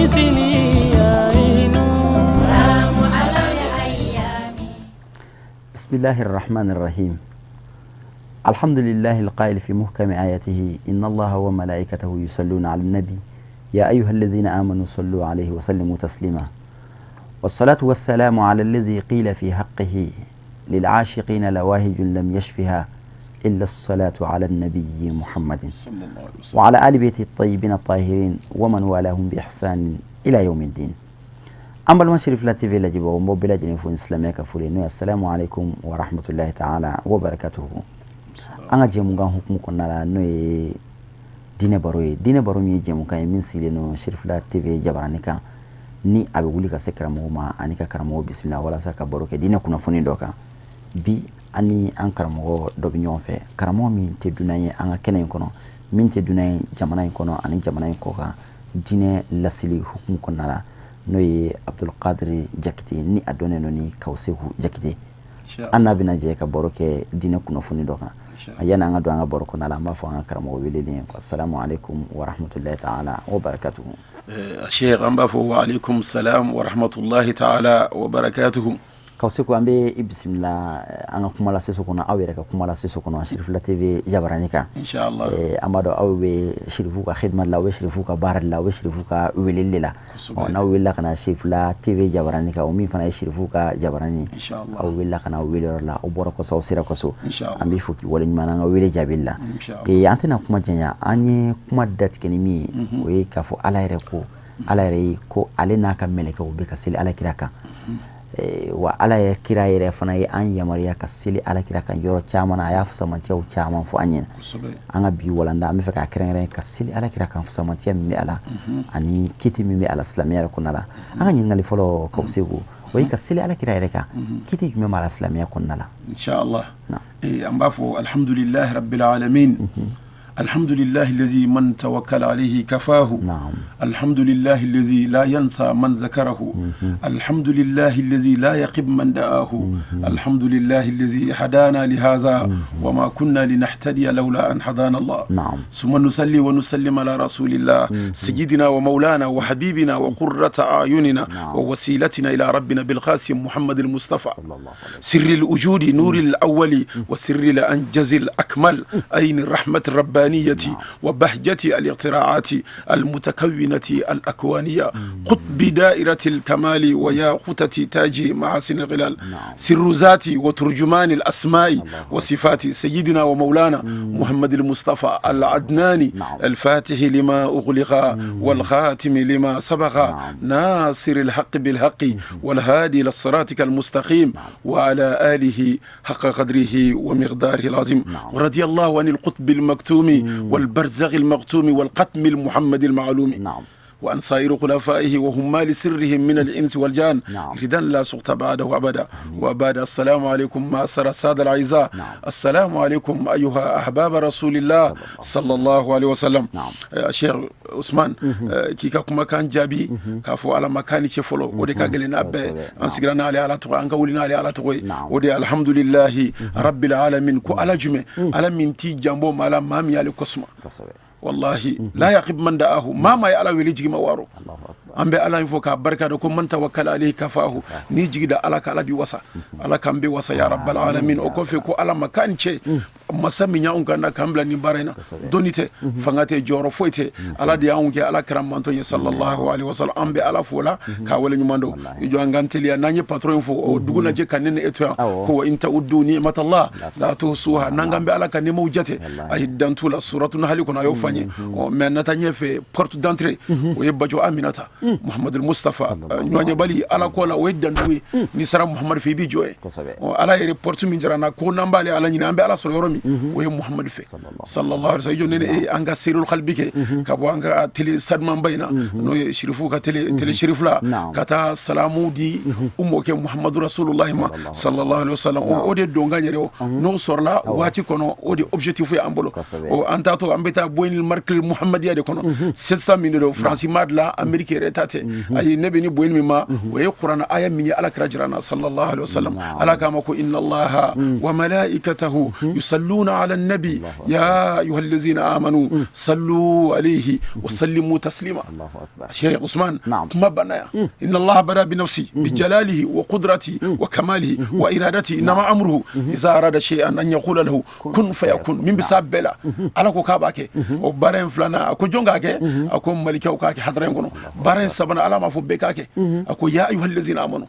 مثلي عين رام على الأيام. بسم الله الرحمن الرحيم. الحمد لله القائل في محكم آياته إن الله وملائكته يصلون على النبي يا أيها الذين آمنوا صلوا عليه وسلموا تسليما. والصلاة والسلام على الذي قيل في حقه للعاشقين لواهج لم يشفها إلا الصلاة على النبي محمد وعلى آل بيته الطيبين الطاهرين ومن والاهم بإحسان إلى يوم الدين. أما المشرف لا تيفي لجبه ومبلا جنفون إسلامي كفولين. السلام عليكم ورحمة الله تعالى وبركاته. أنا جمعان حكم كنا نوي دين باروي جمعان من سيلنا شرف لا تيفي جبرانيكا ni abe wuli ka se karamo ma ani ka karamo bismillah wala sa ka baro ke dina kuna foni doka bi ani an karamo do bi ñon fe karamo min te dunaye an ka kenen kono min te dunaye jamana kono ani jamana ko ka dine lasili hukum kono la no ye Abdul Qadir Jakite ni adone no ni kawsehu Jakite annabi na je ka baro ke dina kuna foni doka ayana nga do nga baro kono la ma fo an karamo welele ko assalamu alaikum wa rahmatullahi ta'ala wa barakatuh. الشيخ أمبافو وعليكم السلام ورحمة الله تعالى وبركاته. كوسيكو أمبي بسم الله أنا كمالا سيسوكونا أويرك كمالا سيسوكونا شريف لا تيفي جبرانيكا إن شاء الله. أمادو أوي شريفوكا خدمة لا وشريفوكا بار لا وشريفوكا ويليل لا. أنا ويلا كنا شريف لا تيفي جبرانيكا ومين فنا شريفوكا جبراني. إن شاء الله. أو ويلا كنا ويلر لا أبوركو سو سيركوسو. إن شاء الله. أمبي فوكي ولين ما نعو ويل جابيلا. إن شاء الله. أنتنا كم جنيا أني كم دات كنيمي ويكافو على ركو على ريكو علينا كملك وبكسل على كراكا. wa ala ya kira yere fana yi an yamariya ka sili ala kira kan yoro chaman aya fusa mantiya u chaman fu anyin an bi walanda am fe ka kire ka sili ala kira kan fusa mantiya mi ala ani kiti mi ala islamiyya kunala an yin ngali folo ka usegu way ka sili ala kira yere ka kiti mi ala islamiyya kunala insha Allah am bafu alhamdulillah rabbil alamin. الحمد لله الذي من توكل عليه كفاه. نعم. الحمد لله الذي لا ينسى من ذكره. الحمد لله الذي لا يقب من دعاه. الحمد لله الذي هدانا لهذا وما كنا لنهتدي لولا أن هدانا الله. نعم. ثم نصلي ونسلم على رسول الله سيدنا ومولانا وحبيبنا وقرة أعيننا ووسيلتنا إلى ربنا بالقاسم محمد المصطفى سر الوجود نور الأول وسر الأنجز الأكمل أين الرحمة الربانية وبهجة الاختراعات المتكونة الأكوانية قطب دائرة الكمال وياقوتة تاج محاسن الغلال سر ذات وترجمان الأسماء وصفات سيدنا ومولانا محمد المصطفى العدناني الفاتح لما أغلق والخاتم لما سبق ناصر الحق بالحق والهادي للصراط المستقيم وعلى آله حق قدره ومقداره العظيم ورضي الله عن القطب المكتوم والبرزغ المغتوم والقتم المحمد المعلوم. نعم. وأن صائر خلفائه وهمال سرهم من الإنس والجان ردا لا سقط بعده أبدا. وأبدا السلام عليكم معشر السادة الأعزاء. السلام عليكم أيها أحباب رسول الله صلى الله عليه وسلم. الشيخ عثمان كيكا كما كان جابي كافو على مكان شفلو ودي كاغلنا أب أنسجرنا على تقوى أنكولنا على تقوى ودي الحمد لله رب العالمين كو على جمع على من تي جنبهم على مامي على كسمة والله لا يقب من دعاه ما يعلى وليجي موارو ambe ala info ka barka da kuma manta wakala alayhi kafahu ni jigida ala ka ala bi wasa ala kan bi wasa ya rabbal alamin o ko fe ko ala makance masami nya unga na kambla ni barena donite fangate joro foite ala dia unge ala karam manto sallallahu alaihi wasallam ambe ala fola ka wala ni mando ijo anganteli ya nanye patron fo o duguna je kanene eto ko inta uddu ni'matallah la tusuha nangambe ala kan mo jate ay dantula suratun halikuna yo fanye o men natanye fe porte d'entrée o yebajo aminata محمد المصطفى نواني بالي على كولا ويدن دوي نسرا محمد في بيجوي على ريبورت من جرانا كون نمبالي على ني نمبي على سورمي وي محمد في صلى الله عليه وسلم ني انغا سير القلب بك كابو انغا تلي سدمان بينا نو شريفو تلي شريف لا كتا سلامو دي امك محمد رسول الله صلى الله عليه وسلم او دي دونغا نيرو نو سورلا واتي كونو او دي اوبجيكتيف في امبولو او انتا تو امبتا بوين marque muhammadiya de kono 700 min do france madla amerique retate ay nebe ni boyni ma way qur'ana aya min ala krajrana sallallahu alaihi wasallam ala kama ko inna allaha wa malaikatahu yusalluna ala an-nabi ya ayyuhallazina amanu sallu alayhi wa sallimu taslima. Allahu akbar. Sheikh Usman kuma banaya inna allaha bada bi nafsi bi jalalihi wa qudratihi wa kamalihi wa iradatihi inma amruhu idha arada shay'an an yaqula lahu kun fayakun min bisabela ala ko ka bake o baren flana ko jonga ke ako malika ko ka ke hadran kono baren sabana ala ma fo be ka ke ako ya ayyuhallazina amanu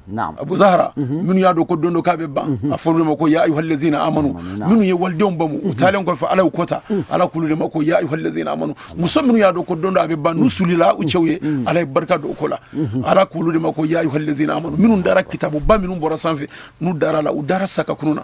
نعم أبو زهرة من يادو كدوندو كابي بان أفرد مكو يا أيها الذين آمنوا من يولدون بمو وتعالى نقول فعلى وكوتا على كل مكو يا أيها الذين آمنوا مسلم من يادو كدوندو أبي بان نسولي لا وشوي على بركة دوكولا على كل مكو يا أيها الذين آمنوا من دار كتاب با من برسان في ندار لا ودار سكا كنونا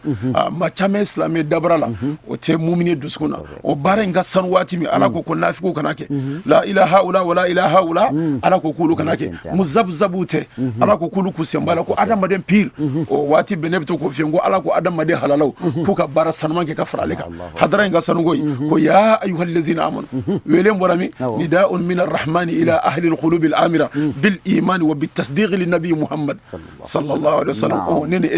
ما تام إسلامي دبر لا وتمؤمن دوسكونا وبارين غسان واتمي على كوكو نافكو كناك لا إله هؤلاء ولا إله هؤلاء على كوكو كناك مزبزبوته على كوكو كوسيم bala ko adam maden pir o wati benebto ko fiengo ala ko adam maden halalaw ko ka bara sanman ke ka fraleka hadra nga sanugo ko ya ayyuhal ladzina amanu wele morami nida'un min arrahman ila ahli alqulub alamira bil iman wa bit tasdiq lin nabiy muhammad sallallahu alaihi wasallam o nene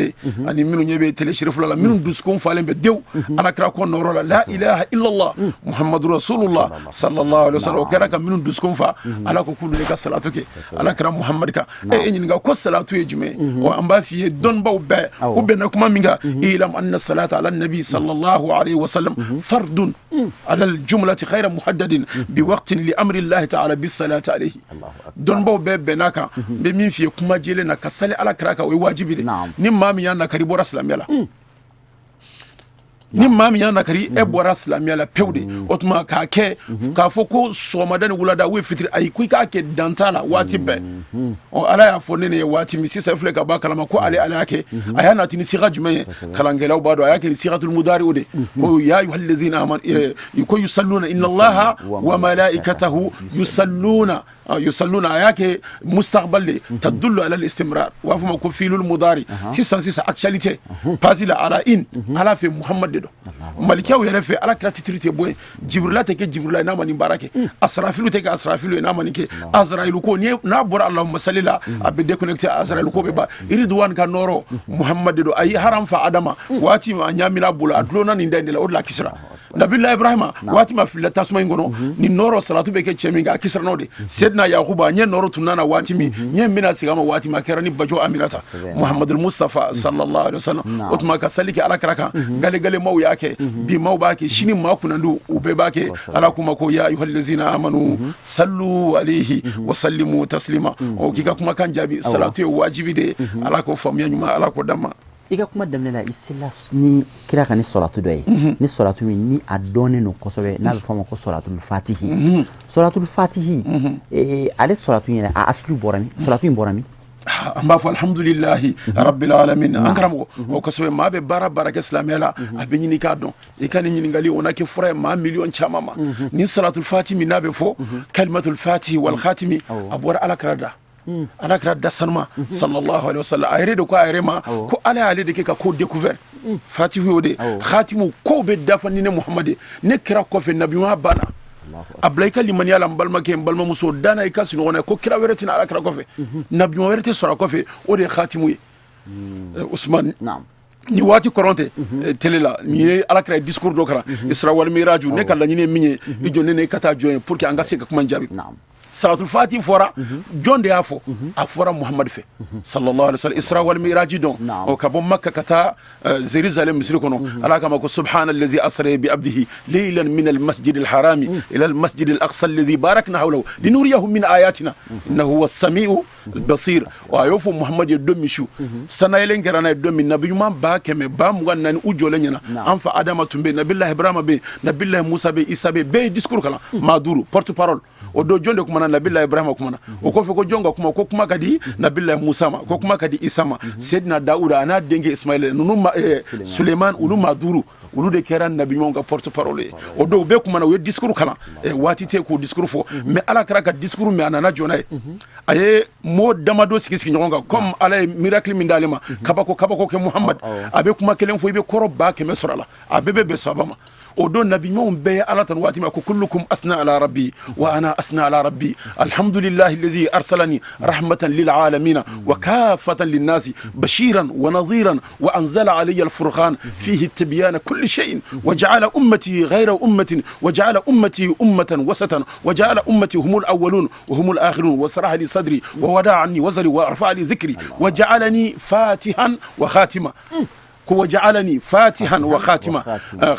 ani minu nyebe tele shirif la minu duskon falembe dew ala kra ko noro la ilaha illa allah muhammadur rasulullah sallallahu alaihi wasallam o kera ka minu duskon fa ala ko kulu le ka salatu ke ala kra muhammad ka enyin nga ko salatu jume o amba fi don baw be o be na kuma minga ilam anna salata ala nabi sallallahu alayhi wa sallam fardun ala al jumlati khayra muhaddadin bi waqtin li amri allah ta'ala bis salati alayhi don baw be be naka be min fi kuma jele na kasale ala kraka o wajibi de ni mami yana kari bora islamiyala ni mami yana kari e bora islamiyala pewde otuma ka ke ka foko so madan wulada we fitri ay ku ka ke dantala wati be o ala ya fo nene wati mi sisa fle ka ba kalama ko ale ala yake ayana tini siga jume kalangela bado ayake sigatul mudari ode ko ya ayyuhallazina amanu ko yusalluna inna allaha wa malaikatahu yusalluna ayake mustaqbal tadullu ala al-istimrar wa fuma ko filul mudari sisa actualité pasila ala in ala fi muhammad malikaw yere fe ala kratitrite boy jibrila te ke jibrila na mani barake asrafilu te ke asrafilu na mani ke azrailu ko ni na bora allahumma sallila abbe déconnecté azrailu ko be ba iridwan ka noro muhammad do ay haram fa adama wati ma nyamina bula adlona ni ndende la odla kisra nabillahi ibrahima wati ma filla tasma ngono ni noro salatu be ke cheminga kisra node sedna yaquba nye noro tunana wati mi nye mina sigama wati ma kerani bajo aminata muhammadul mustafa sallallahu alaihi wasallam otma ka salike ala karaka gale gale maw yake bi maw bake shini ma kunandu ube bake ala kuma ko ya ayyuhallazina amanu sallu alaihi wa sallimu taslima o kika kuma kan jabi salatu ya wajibi de ala ko famiya nyuma ala ko dama iga kuma damlela isilla ni kira kan salatu doy ni salatu ni adone no kosobe na fama ko salatul fatihi salatul fatihi ale salatu ni a aslu borami salatu borami amba fa alhamdulillah rabbil alamin ankaramo o kosobe mabe bara ke islamiyala abenyi ni kadon e kan ni ngali onake fure ma million chamama ni salatul fatihi nabe fo kalimatul fatihi wal khatimi abwar ala krada ala krada sanma sallallahu alaihi wasallam ayre do ko ayre ma ko ala ale de ka ko découvert fatihi ode khatimu ko be dafani ne muhammad ne kira ko fe nabi wa bana ablayka liman yala mbalma ke mbalma muso dana ikasi no ko kira wereti na ala kira ko fe nabi wa wereti sura ko fe ode khatimu usman naam ni wati koronte telela ni ala kira discours do kara isra wal miraju ne kala ni ne minye ni jonne ne kata joyen pour que anga se ka kuma jabi naam salatul fatih fora jonde afo afora muhammad fe sallallahu alaihi wasallam isra wal miraj don o kabo makka kata jerusalem misri kono ala kama ko subhanallazi asra bi abdihi laylan min al masjid al haram ila al masjid al aqsa alladhi barakna hawlahu linuriyahu min ayatina innahu was samiu al basir wa yofu muhammad domi shu sanayelen garana domi nabiyuma ba keme ba mu wannan ujole nyana anfa adama tumbe nabillahi ibrahima be nabillahi musa be isa be discours kala maduru porte parole o do jonde kuma nabillahi ibrahima kuma o ko fe ko jonga kuma ko kuma kadi nabillahi musa ma ko kuma kadi isa ma sayyidina dauda ana denge ismaila nunu suleiman ulu maduru ulu de keran nabi mo ga porte parole o do be kuma na we discours kala wati te ko discours fo mais ala kara ka discours me anana jona aye mo damado sikisi nyonga comme ala miracle min dalema kabako ke muhammad abe kuma kelen fo be koro ba ke mesorala abe be sabama o don nabi ɲumanw bɛɛ ye ala tanu waati min ko kullukum asna ala rabbi wa ana asna ala rabbi alhamdulillahi allazi arsalani rahmatan lil alamin wa kafatan lin nasi bashiran wa nadhiran wa anzala alayya al furqan fihi tibyan kulli shay'in wa ja'ala ummati ghayra ummatin wa ja'ala ummati ummatan wasatan wa ja'ala ummati humul awwalun wa humul akhirun wa saraha li sadri wa wada'ani wazri wa arfa'a li dhikri wa ja'alani fatihan wa khatima ko waja'alani fatihan wa khatima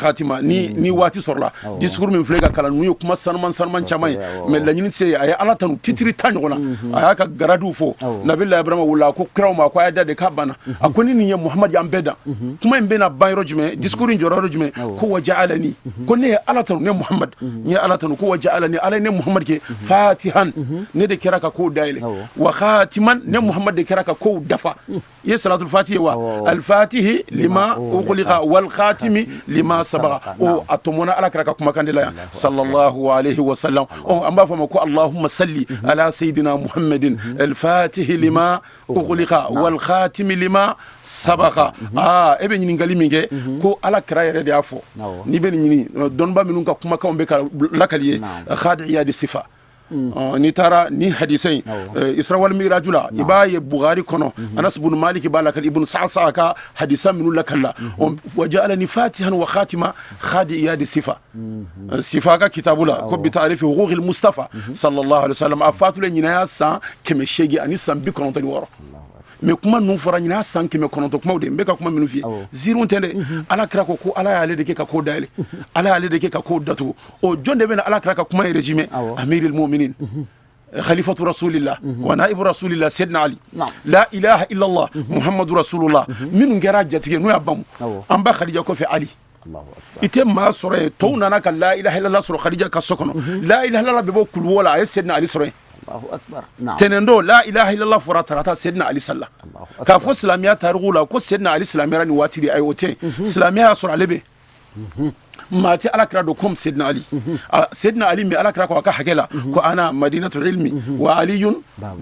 khatima ni wati sorla discours min flega kala nuyo kuma sanman chamay mais lañini se ay ala tanu titri tan gona ay ka garadu fo nabillahi ibrahima wala ko kraw ma ko ayda de kabana akoni ni muhammad ya mbeda kuma mbena bayro jume discours njoro jume ko waja'alani ko ne ala tanu ne muhammad ni ala tanu ko waja'alani ala ne muhammad ke fatihan ne de kiraka ko daile wa khatiman ne muhammad de kiraka ko dafa ya salatul fatiha wa al fatihi lima ukhliqa wal khatimi lima sabaqa o atomona ala karaka kuma kandela ya sallallahu alayhi wa sallam o amba fama ko allahumma salli ala sayidina muhammadin al fatihi lima ukhliqa wal khatimi lima sabaqa ebe nyini ngali minge ko ala kara yere de afo ni be nyini don ba minun ka kuma ka ombe ka lakaliye khadiya di sifa ni tara ni hadisai isra wal mirajula ibaye bukhari kono anas ibn malik balaka ibn sa'sa ka hadisan min lakalla waja'alani fatihan wa khatima khadiyat sifa sifa ka kitabula ko bi ta'rif huquq al mustafa sallallahu alaihi wasallam afatul nyina sa keme shegi ani sam bi kono tani woro me kuma nun fora nyina san keme kono to kuma de mbeka kuma minu fi zirun tende ala kra ko ala ya le de ka ko dale ala ya le de ka ko datu o jonde ben ala kra ka kuma regime amirul mu'minin خليفة رسول الله ونائب رسول الله سيدنا علي لا إله إلا الله محمد رسول الله من جراجتك نويا بام أمبا خديجة كوفي علي item ma sore to nana ka la ilaha illallah sura khadija ka sokono la ilaha illallah be bo kul wala ay sayyidina ali sore Allahu akbar tenendo la ilaha illallah fura tarata sayyidina ali sallallahu ka fo islamiya tarugula ko sayyidina ali islamiya ni watiri ay wote islamiya sura lebe mati ala kira do kom sayyidina ali sayyidina ali mi ala kira ko ka hakela ko ana madinatul ilmi wa aliyun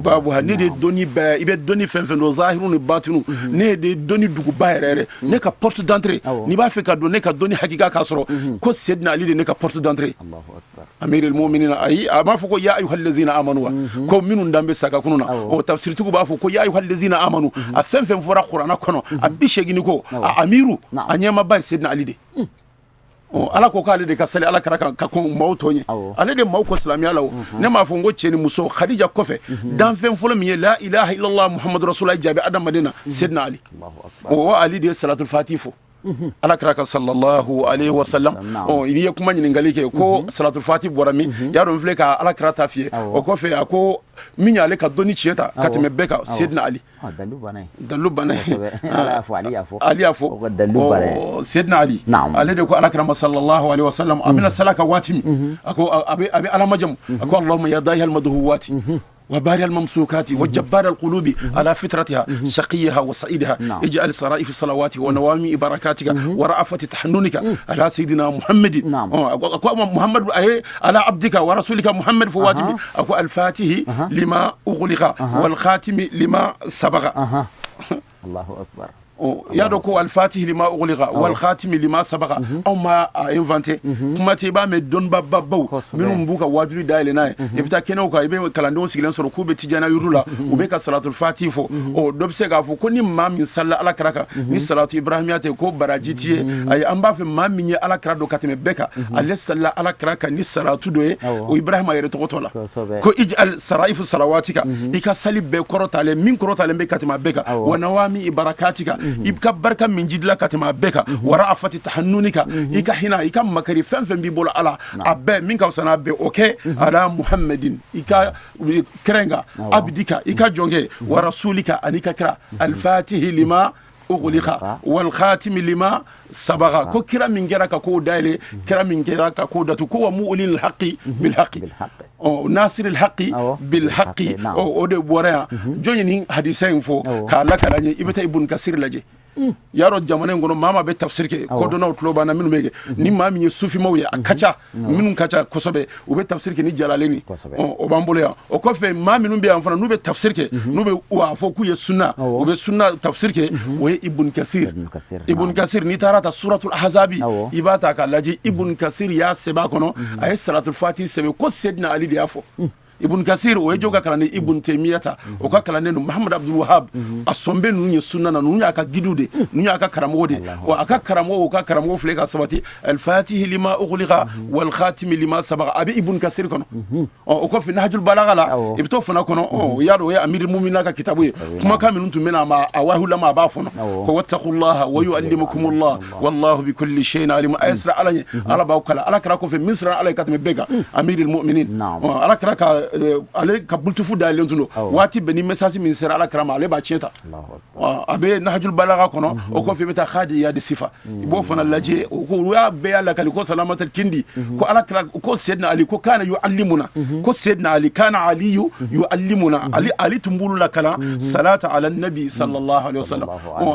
babu hani de doni ba ibe doni fenfen do zahirun batinu ne de doni dugu bayrere ne ka porte d'entrée ni ba fe ka do ne ka doni hakika ka soro ko sayyidina ali de ne ka porte d'entrée Allahu akbar amirul mu'minin ay ma fu ko ya ayyuhallazina amanu ko minun dambe saka kununa o tafsir tugu ba fu ko ya ayyuhallazina amanu a fenfen fora qur'ana kono a bishegini ko amiru anyama ba sayyidina ali de ala ko kale de kasali ala karaka ka ko mawtonye ale de mawko islamiya lawo ne ma fongo cheni muso khadija kofe dan fen folo mi la ilaha illallah muhammadur rasulullah jabi adam madina sayyidina ali o ali de salatul fatifo ala karaka sallallahu alaihi wasallam o iliye kuma nyini ngalike ko salatul fatih borami ya don fle ka ala karata fie o ko fe ako minya ale ka doni chieta kateme beka sayyidina ali dalu banay ala afu ali afu dalu banay sayyidina ali ale de ko ala karama sallallahu alaihi wasallam amina salaka watimi ako abi ala majam ako allahumma ya dahil madhuwati وباري الممسوكات وجبار القلوب على فطرتها شقيها وسعيدها اجعل صرائف صلواتك ونوامي بركاتك ورأفة تحننك على سيدنا محمد محمد على عبدك ورسولك محمد فواتب أكو الفاتح لما أغلق والخاتم لما سبق الله أكبر ya do ko al-fatih lima ughliqa wal khatim lima sabaqa aw ma inventé kuma te ba me don babba minum buka wajuri dale nay ibita keno ka ibe kalando sigilen soro ku be tijana yurula ube ka salatul fatih fo o do se ga fo ko ni mam salla ala karaka ni salatu ibrahimiyate ko barajiti ay amba fe mam ni ala karaka do kateme beka alle salla ala karaka ni salatu do o ibrahima yere to tola ko ij'al saraif salawatika ika salib be korotale min korotale be katema beka wa nawami barakatika ibka barka min jidla katema beka wara afati tahannunika ika hina ika makari fenfen bi bol ala abbe min ka sana be okay ala muhammadin ika krenga abdika ika jonge wa rasulika anika kra al-fatih lima ughliqa wal khatim lima sabaga ko kira min geraka ko dale kira min geraka ko datu ko mu'lil haqqi bil haqqi o nasir al haqqi bil haqqi o de borea joni ni hadisa info ka la kala ni ibata ibn kasir laje yaro jamana ngono mama be tafsir ke ko do na tulo bana minu mege ni mami ye sufi mawya akacha minu kacha kosobe o be tafsir ke ni jalaleni o bambolo ya o ko fe mami nu be amfana nu be tafsir ke nu be wa fo ku ye sunna o be sunna tafsir ke o ye ibn kasir ni tarata suratul ahzabi ibata ka laji ibn kasir ya seba kono ay salatul fatih sebe ko sedna ali de afo ibn kasir o joga kala ni ibn taymiyata o ka kala ne muhammad abdul wahhab asombe nu sunna na nu aka gidude nu aka karamo de o aka karamo fle ka sabati al fatih lima ughliqa wal khatim lima sabaqa abi ibn kasir kono o ko fi nahjul balagala ibto fana kono o yado ya amir mu'mina ka kitabu kuma kaminun tumena ma awahu lama ba fono ko wattaqullaha wa yuallimukumullah wallahu bikulli shay'in alim asra alani ala ba kala ala kara ko fi misra ala katme bega amirul mu'minin ala kara ka ale ka bultufu da lentuno wati beni message min sera ala karama ale ba cieta abe nahjul balagha kono o ko fi meta khadi ya de sifa bo fana laje ko ya be ala kali ko salamatul kindi ko ala kara ko sayyidina ali ko kana yuallimuna ko sayyidina ali kana ali yuallimuna ali tumbulu la kala salata ala nabi sallallahu alaihi wasallam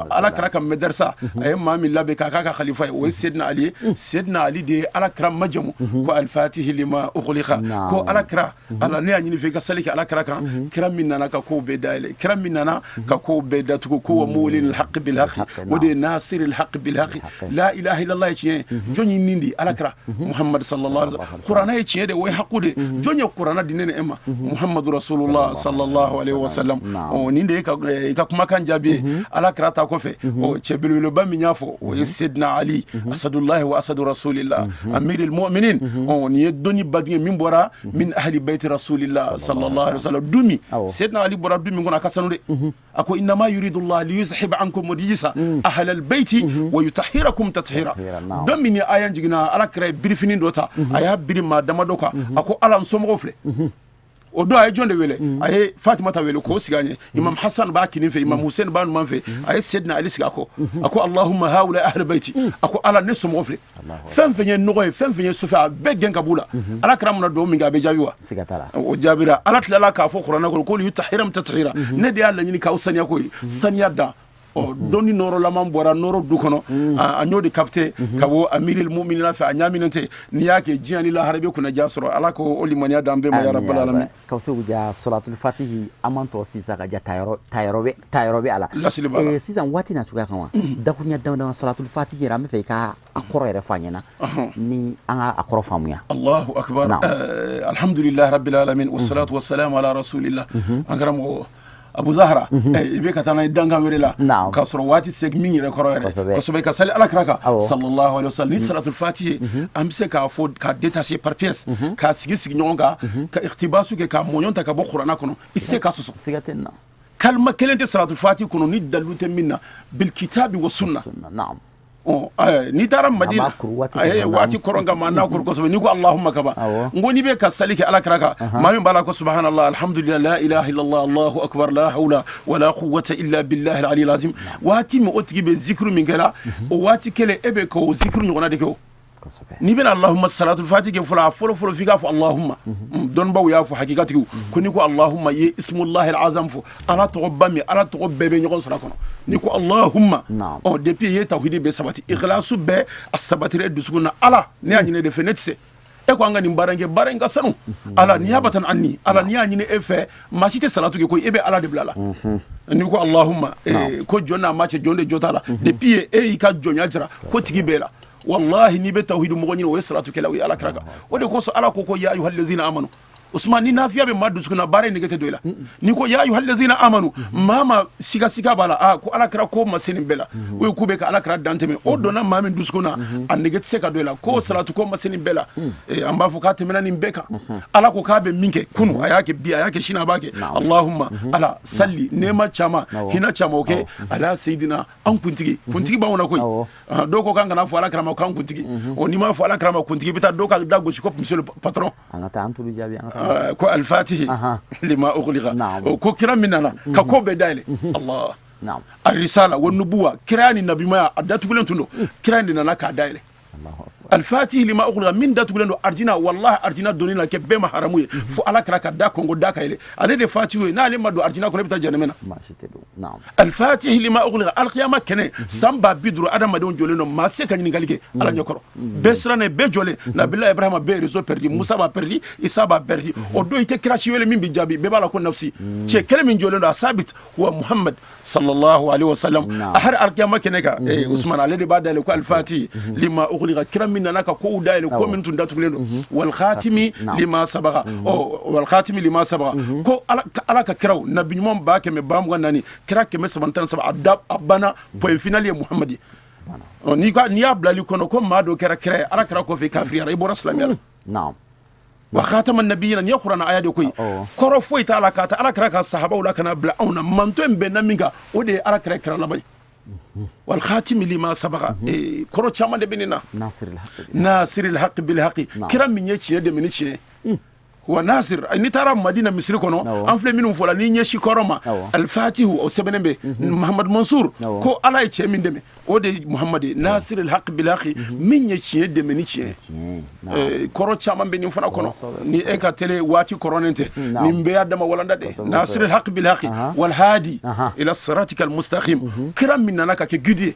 ala kara kam madrasa ay ma min labe ka khalifa o sayyidina ali de ala kara majmu ko al fatih lima ughliqa ko ala kara ala ne anyini fe ka salika ala kara kan kiram minna ka ko be dale kiram minna ka ko be datu ko mulil al haqq bil haqq wadi nasir al haqq bil haqq la ilaha illa allah ci joni nindi ala kara muhammad sallallahu alaihi wasallam qur'ana ci de way haqude joni qur'ana dinene emma muhammadur rasulullah sallallahu alaihi wasallam o ninde ka kuma kan jabi ala kara ta ko fe o cebilwelo ba mi nyafo o sidna ali asadullah wa asadu rasulillah amirul mu'minin o ni doni badge min bora min ahli بيت رسول الله صلى الله عليه وسلم دومي سيدنا علي برا دومي غنا كسانو دي اكو انما يريد الله ليذهب عنكم رجس اهل البيت ويطهركم تطهيرا دومي ني ايان جينا على كري بريفين دوتا ايا بري ما دما دوكا اكو علان سومغو فلي o do ay jonde wele ay fatima ta wele ko siganye imam hassan ba kinin fe imam hussein ba man fe ay sidna ali siga ko ako allahumma haula ahli baiti ako ala ne sumo fe fem fe nyen nogoy fem fe nyen sufa be gen kabula ala karam na do mi ga be jabiwa sigatala o jabira ala tla ka fo qur'ana ko li yutahiram tathira ne de alla nyini ka usanya ko sanya da o doni noro lamam bora noro du kono a nyodi capté kabo amiril mu'minina fa anyaminante niyake jiani la harabe kuna jasoro ala ko olimania dambe ma ya rabbal alamin kawse uja salatul fatih amanto sisa ga ja tayrobe ala sisan wati na tuga kanwa da kunya da salatul fatih ra me fe ka akoro re fanyana ni anga akoro famuya allahu akbar alhamdulillah rabbil alamin wassalatu wassalamu ala rasulillah angaram abu zahra ibe katana danga werela ka soro wati seg min yere koro yere ko so be ka sali ala kraka sallallahu alaihi wasallam ni salatul fatih amse ka fo ka détacher par pièce ka sigi nyonga ka ikhtibasu ke ka monyon ta ka bo qur'ana kono isse ka so sigatenna kalma kelente salatul fatih kono ni dalute minna bil kitabi was sunnah na'am ni taram madina wati koronga manna ko ko ni ko allahumma kaba ngoni be ka salike ala kraka mamin bala ko subhanallah alhamdulillah la ilaha illallah allahu akbar la hawla wala quwwata illa billahi al-ali lazim wati mi otigi be zikru min gala o wati kele ebe ko zikru ngona de ko ni ben allahumma salatul fatih ke fula folo fika fu allahumma don baw ya fu hakikati ko ni ko allahumma ye ismullahi al-azam fu ala tuqbami ala tuqbebe ngon sura kono ni ko allahumma o depuis ye tawhidi be sabati ikhlasu be as-sabati re dusukuna ala ni anyine de fenetse e ko ngani barange sanu ala niyabatan anni ala ni anyine e fe masite salatu ke ko ebe ala de blala ni ko allahumma ko jonna mache jonde jotala depuis e ka jonya jira ko tigi bela wallahi ni be tawhidu mo ngini o salatu ke lawi ala kraka o de ko so ala ko ya ayyuhallazina amanu usman ni nafiya be maddu sukuna bare ni gete doila ni ko ya ayyuhallazina amanu mama siga bala ko ala kra ko masinin bela o ku be ka ala kra danteme o dona mamin duskuna an ni gete seka doila ko salatu ko masinin bela amba fu ka temena ni beka ala ko ka be minke kunu ayake biya ayake shina bake allahumma ala salli nema chama hina chama oke ala sayidina an kuntigi ba wona koy do ko kanga na fu ala kra ma kan kuntigi o ni ma fu ala kra ma kuntigi bita do ka dago ci ko monsieur le patron anata antulu jabi ko al-fatih lima ughliqa ko kira minana ka ko be dale allah ar-risala wan nubuwa kirani nabi ma adatu bulen tundo kirani nana ka dale الفاتح لما أغلق من دات قلنا أرجنا والله أرجنا دونينا كبما حرامي فعلى كراك دا كونغو دا كايله على الفاتح نالي ما دو أرجنا كنا بتجنمنا ما شتلو نعم الفاتح لما أغلق القيامة كنه سامبا بيدرو أدم مدون جولينو ما سكان ينقلك على نيكرو بسرنا بجولي نبيلا إبراهيم بيرزو بردي موسى بردي إسحاق بردي ودو يتكراشي ولا مين بيجابي ببالا كون نفسي شيء كلام من جولينو ثابت هو محمد صلى الله عليه وسلم أحر القيامة كنه عثمان عليه بعد ذلك الفاتح لما أغلق كرام من ناك كو دايل كو من تندات كلينو والخاتم لما سبق والخاتم لما سبق كو على كراو نبي نمام باك مبام غناني كراك مسبنتان سبع أدب أبانا بوين فينالي محمدي نيا بلالي كونو كم ما دو كرا كرا على كرا كو في كافريا يبور اسلامي نعم وخاتم النبيين يقرأنا آيات كوي كرو فوي تعالى كات على كرا الصحابة ولا كنا بلاونا منتوم بينامينغا ودي على كرا كرا لبي والخاتم لما سبق كرو شامان بيننا ناصر الحق بالحق كرام من يشي يد من يشي هو ناصر اني ترى مدينه مصر كونو انفل منهم فلا ني نشي كورما الفاتح او سبنبه محمد منصور كو على يشي من دمي ودي محمد ناصر الحق بالحق من يشي يد من يشي كرو شامان بينهم فنا كونو ني اكا تيلي واتي كوروننت من بيا دما ولاندا دي ناصر الحق بالحق والهادي الى صراطك المستقيم كرام مننا كجدي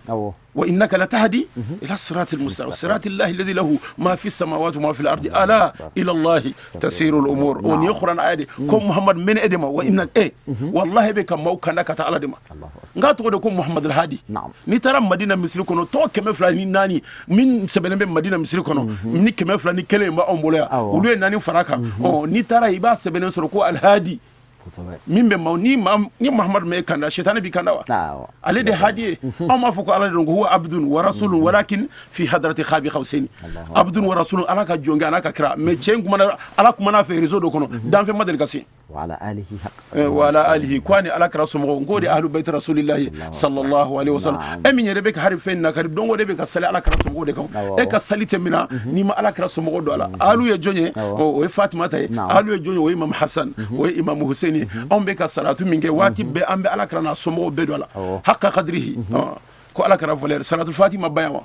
وانك لتهدي الى الصراط المستقيم صراط الله الذي له ما في السماوات وما في الارض الا الى الله تسير الامور وني قران عادي كم محمد من ادما وانك والله بك موكنك تعالى دما غاتو دو كم محمد الهادي ني ترى مدينه مصر كونو تو كم فلاني ناني من سبلن مدينه مصر كونو ني كم فلاني كلي ما امبولا ولو ناني فراكا ني ترى يبا سبلن سركو الهادي min be maw ni Muhammad me kanda shaytan bi kanda wa ale de hadi amma fuko ala de huwa abdun wa rasulun walakin fi hadrati khabi khawsini abdun wa rasulun ala ka jonga ala ka kra me chen kuma ala kuma na fe rezo do kono dan fe madal kasi wa ala alihi kwani ala kra sumo ngodi ahlu bait rasulillahi sallallahu alaihi wasallam emin rebe ka harif fen na karib dongo rebe ka sali ala kra sumo de ko e ka salite mina ni ma ala kra sumo do ala alu ye jonye o fatima tay alu ye jonye o imam hasan o imam husain on be ka salatu minge wati be ambe ala krana somo be dola hakka qadrihi ko ala kra voler salatu fatima bayama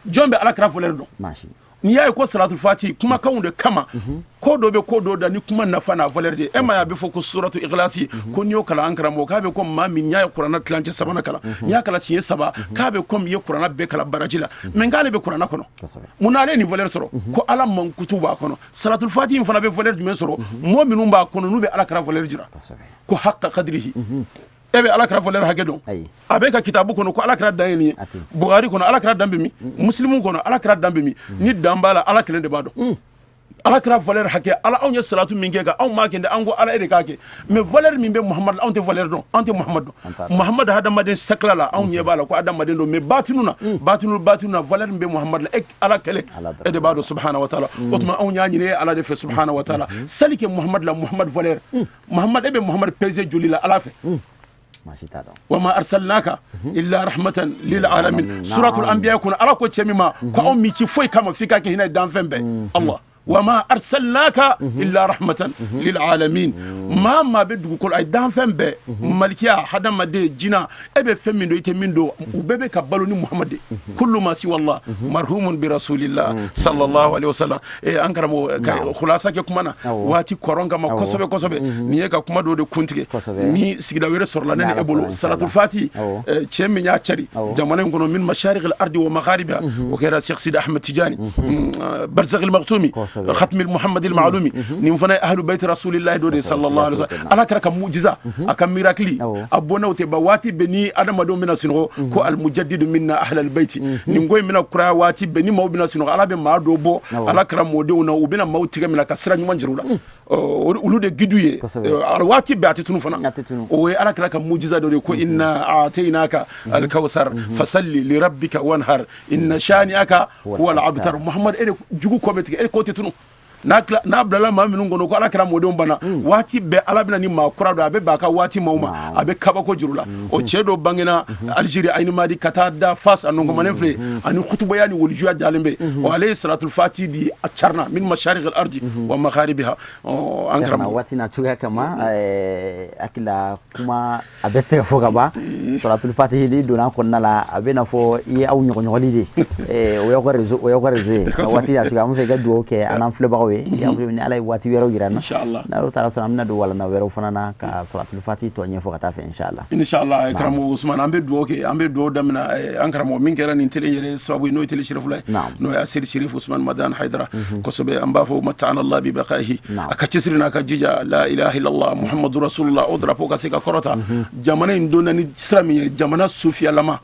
jombe ala kra voler do mashi ni yayi ko salatu fati kuma kawunde kama ko do be ko do da ni kuma nafa na voler de e ma ya be fo ko suratu ikhlasi ko nyo kala ankara mo ka be ko ma min yayi qur'ana tlanche sabana kala nya kala siye saba ka be kom ye qur'ana be kala barajila men gale be qur'ana kono munale ni voler soro ko ala man kutuba kono salatu fati fana be voler men soro mo minum ba kono nu be ala kra voler jira ko hakka qadrihi ebe ala kra voler hage don abe ka kitabu kono ko ala kra dayeni bukhari kono ala kra dambe mi muslimu kono ala kra dambe mi ni dambala ala kelen de bado ala kra voler hake ala awnya salatu minge ka aw makende ango ala ede kake mais voler min be muhammad ante voler don ante muhammad hada maden saklala aw nyebala ko adam maden do mais batinuna voler min be muhammad la ek ala kele ede bado subhanahu wa ta'ala otuma aw nyaani ne ala de fe subhanahu wa ta'ala salike muhammad la muhammad voler muhammad ebe muhammad peze joli la ala fe وما أرسلناك إلا رحمة للعالمين سورة الأنبياء يكون على كل شيء ما كأمي تفوي كما فيك هنا دان فين الله وما أرسلناك إلا رحمة للعالمين ما بدو كل أيدان فين ملكيا حدا ما دي جنا أبي فين من دو يتمين دو وبيبي كبلوني محمد كل ما سوى الله مرحوم برسول الله صلى الله عليه وسلم أنكرمو خلاصة كمانا واتي كورونغا ما كسبة نيجا كما دو كنتك ني سيدا وير سورلاني أبولو صلاة الفاتي شيء من ياتشري جمانا يكونوا من مشارق الأرض ومغاربها وكذا شيخ سيد أحمد تجاني برزق المختومي ختم المحمد المعلومي نيمفنا اهل بيت رسول الله دوري صلى الله عليه وسلم على كرك معجزه اكم ميراكلي ابونا وتبواتي بني ادم دو من سنو كو المجدد منا اهل البيت نيغوي من كراواتي بني مو بنا سنو على بما دوبو على كرم مودو وبنا موتي من كسرا نمانجرولا ولود غدوي واتي باتي تنو فنا او على كرك معجزه دوري كو ان اعطيناك الكوثر فصل لربك وانهر ان شانئك هو الابتر محمد جوجو كوميتي كوتي تنو n'a bilala maa minnu kɔnɔ ko ala kɛra mɔdenw banna waati bɛɛ ala bɛna ni maa kura dɔ a bɛ bɛn a ka waati maaw ma a bɛ kabako juru la o cɛ dɔ bangena Algérie Aïni Madi ka taa da face a nɔgɔmanen filɛ ani khutubaya ni walijuya dalen bɛ ale ye salatul fati di a carina min masharikh al ardi wa magharibiha an karamɔgɔ waati na cogoya kama akila kuma a bɛ se ka fɔ ka ban salatul fati di donna kɔnɔna la a bɛ na fɔ i ye aw ɲɔgɔnɲɔgɔnli de o y'aw ka réseau ye waati na cogoya an bɛ fɛ ka dugawu kɛ an n'an filɛbagaw ye ni ala ye waati wɛrɛw yira na n'ala taala sɔnna an bɛna don walana wɛrɛw fana na ka salatul fati tɔ ɲɛfɔ ka taa fɛ inshallah karamɔgɔ Usman an bɛ dugawu kɛ an bɛ dugawu daminɛ an karamɔgɔ min kɛra nin tele yɛrɛ sababu ye n'o ye tele Sherifu ye n'o ye Seydi Sherifu Usman Madan Haidara kosɛbɛ an b'a fɔ mata'ana Allah bi baqaihi a ka cɛsiri n'a ka jija la ilaha illallah Muhammadu Rasulullah o drapeau ka se ka kɔrɔta jamana in donna ni sira min ye jamana sufiyalama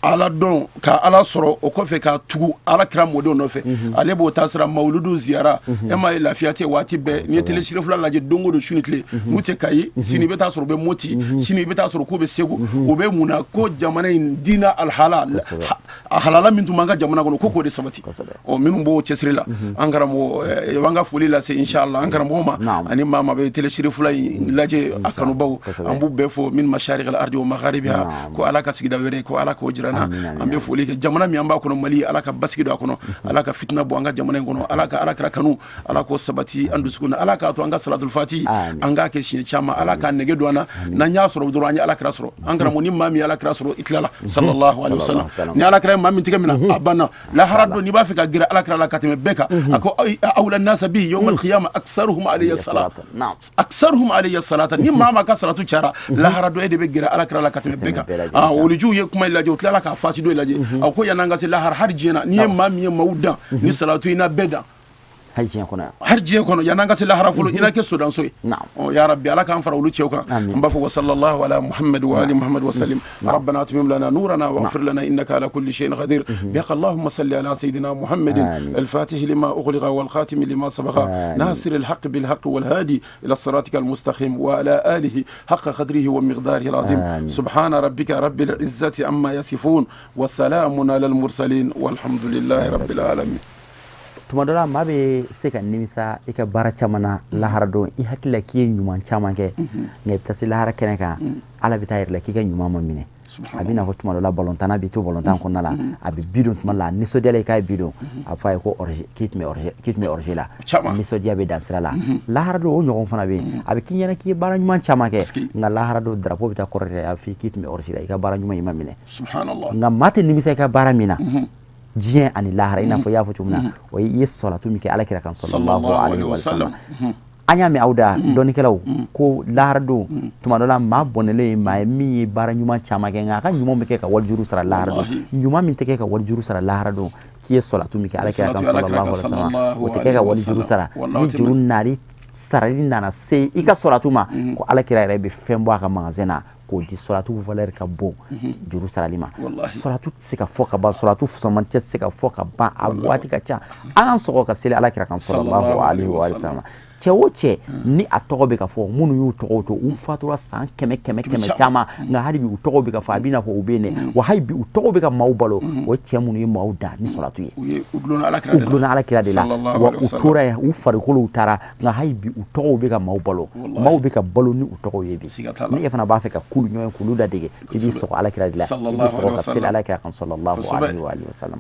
ala dɔn ka ala sɔrɔ o kɔfɛ ka tugu ala kira mɔdenw nɔfɛ ale b'o ta sira mawuludu ziyara e ma ye lafiya tɛ waati bɛɛ n'i ye tele Sherifu lajɛ don o don su ni tile n'u tɛ Kayi sini i bɛ taa sɔrɔ u bɛ Moti sini i bɛ taa sɔrɔ k'u bɛ Segu u bɛ mun na ko jamana in diina alhala a halala min tun b'an ka jamana kɔnɔ ko k'o de sabati minnu b'o cɛsiri la an karamɔgɔ an ka foli lase inshallah an karamɔgɔ ma ani maa ma bɛ tele Sherifu in lajɛ a kanubaw an b'u bɛɛ fɔ min masharikh al ardi wa magharibiha ko ala ka sigida wɛrɛ ko ala k'o jirana an bɛ foli kɛ jamana min an b'a kɔnɔ Mali ala ka basigi don a kɔnɔ ala ka fitina bɔ an ka jamana in kɔnɔ ala ka alakira kanu ala k'o sabati an dusukun na ala k'a to an ka salatul fati an k'a kɛ siɲɛ caman ala k'a nege don an na n'an y'a sɔrɔ dɔrɔn an ye alakira sɔrɔ an karamɔgɔ ni maa min ye alakira sɔrɔ i tilala sallallahu alaihi wasallam ni alakira ye maa min tigɛ min na a banna lahara don n'i b'a fɛ ka gɛrɛ alakira la ka tɛmɛ bɛɛ kan a ko awla nasa bi yawm al-qiyamah aksaruhum alayhi salata ni maa ma ka salatu cayara lahara don e de bɛ gɛrɛ alakira la ka tɛmɛ bɛɛ kan walijuw ye kuma in lajɛ u tilala k'a fasi dɔ lajɛ a ko yan'an ka se lahara hali diɲɛ na n'i ye maa min ye maaw dan ni salatu i na bɛɛ dan har jiɲɛ kɔnɔ yan'an ka se lahara fɔlɔ i na kɛ sodanso ye ya rabbi ala k'an fara olu cɛw kan an b'a fɔ wa sallallahu ala muhammad wa ali muhammad wa sallim rabbana atmim lana nurana waghfir lana innaka ala kulli shay'in qadir bihaqqi allahumma salli ala sayyidina muhammadin al-fatih lima ughliqa wal khatim lima sabaqa nasir al-haqq bil haqq wal hadi ila siratika al-mustaqim wa ala alihi haqqa qadrihi wa miqdarihi al-azim subhana rabbika rabbil izzati amma yasifun wa salamun ala al-mursalin walhamdulillahi rabbil alamin. tuma dɔ la maa bɛ se ka nimisa i ka baara caman na lahara don i hakili la k'i ye ɲuman caman kɛ nka i bɛ taa se lahara kɛnɛ kan ala bɛ taa yɛrɛ la k'i ka ɲuman ma minɛ a bɛ na fɔ tuma dɔ la balontanna bɛ to balontan kɔnɔna la a bɛ bidon tuma dɔ la nisɔndiyala i k'a ye bidon a bɛ fɔ a ye ko k'i tun bɛ orge la nisɔndiya bɛ dan sira la lahara don o ɲɔgɔn fana bɛ yen a bɛ k'i ɲɛna k'i ye baara ɲuman caman kɛ nka lahara don drapeau bɛ taa kɔrɔtɛ a bɛ fɔ k'i tun bɛ orge la i ka baara ɲuman in ma minɛ nka maa tɛ nimisa i ka baara min na diɲɛ ani lahara i n'a fɔ i y'a fɔ cogo min na o ye salatu min kɛ alakira kan sallallahu alaihi wa sallam an y'a mɛn aw da dɔnnikɛlaw ko lahara don tuma dɔ la maa bɔnɛlen ye maa ye min ye baara ɲuman caman kɛ nka a ka ɲuman bɛ kɛ ka walijuru sara lahara don ɲuman min tɛ kɛ ka walijuru sara lahara don k'i ye salatu min kɛ alakira kan sallallahu alaihi wa sallam o tɛ kɛ ka walijuru sara ni juru nari sarali nana se i ka salatu ma ko alakira yɛrɛ bɛ fɛn bɔ a ka magasin na k'o di salatu valeur ka bon juru sarali ma salatu tɛ se ka fɔ ka ban salatu fusaman tɛ se ka fɔ ka ban a waati ka ca an sɔgɔ ka seli alakira kan sallallahu alaihi wa sallam cɛ o cɛ ni a tɔgɔ bɛ ka fɔ minnu y'u tɔgɔ to u fatura san kɛmɛ caman nka hali bi u tɔgɔ bɛ ka fɔ a b'i n'a fɔ u bɛ yen wa hali bi u tɔgɔ bɛ ka maaw balo o cɛ minnu ye maaw da ni salatu ye u dulonna alakira de la wa u tora yen u farikolow taara nka hali bi u tɔgɔw bɛ ka maaw balo maaw bɛ ka balo ni u tɔgɔw ye bi ni e fana b'a fɛ ka kulu ɲɔgɔn k'olu ladege i b'i sɔgɔ alakira de la i b'i sɔgɔ ka seli alakira kan sallallahu alaihi wa sallam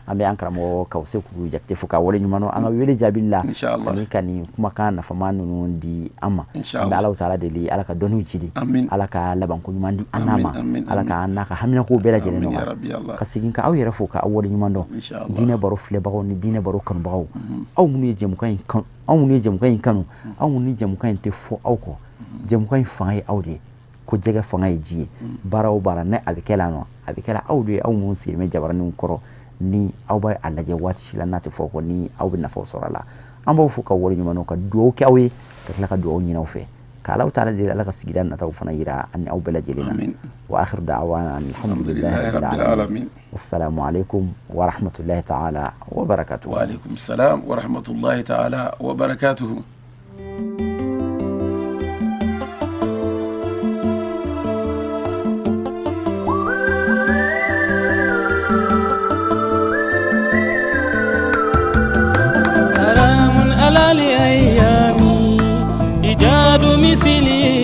an bɛ an karamɔgɔ k'aw se k'u jate fo ka wale ɲuman an ka wele jaabi la ani ka nin kumakan nafama ninnu di an ma an bɛ Alahu taala deli ala ka dɔnniw jidi ala ka labanko ɲuman di an n'a ma ala ka an n'a ka haminako bɛɛ lajɛlen nɔgɔya ka segin ka aw yɛrɛ fo ka aw wale ɲuman dɔn diinɛ baro filɛbagaw ni diinɛ baro kanubagaw aw minnu ye jɛmukan in kanu aw minnu ye jɛmukan in kanu aw minnu ni jɛmukan in tɛ fɔ aw kɔ jɛmukan in fanga ye aw de ye ko jɛgɛ fanga ye ji ye baara o baara ne a bɛ kɛ la nɔ a bɛ kɛ la aw de ye aw minnu sigilen bɛ jabaraninw kɔrɔ ni aw b'a a lajɛ waati si la n'a tɛ fɔ ko ni aw bɛ nafaw sɔrɔ a la an b'aw fo ka wale ɲuman dɔn ka dugawu kɛ aw ye ka tila ka dugawu ɲini aw fɛ ka Alahu taala deli ala ka sigida nataw fana yira ani aw bɛɛ lajɛlen na wa akhiru da'wana alhamdulillahi rabbil alamin wassalamu alaikum wa rahmatullahi ta'ala wa barakatuh wa alaikum salam wa rahmatullahi ta'ala wa barakatuh على الأيام إيجاد مثلي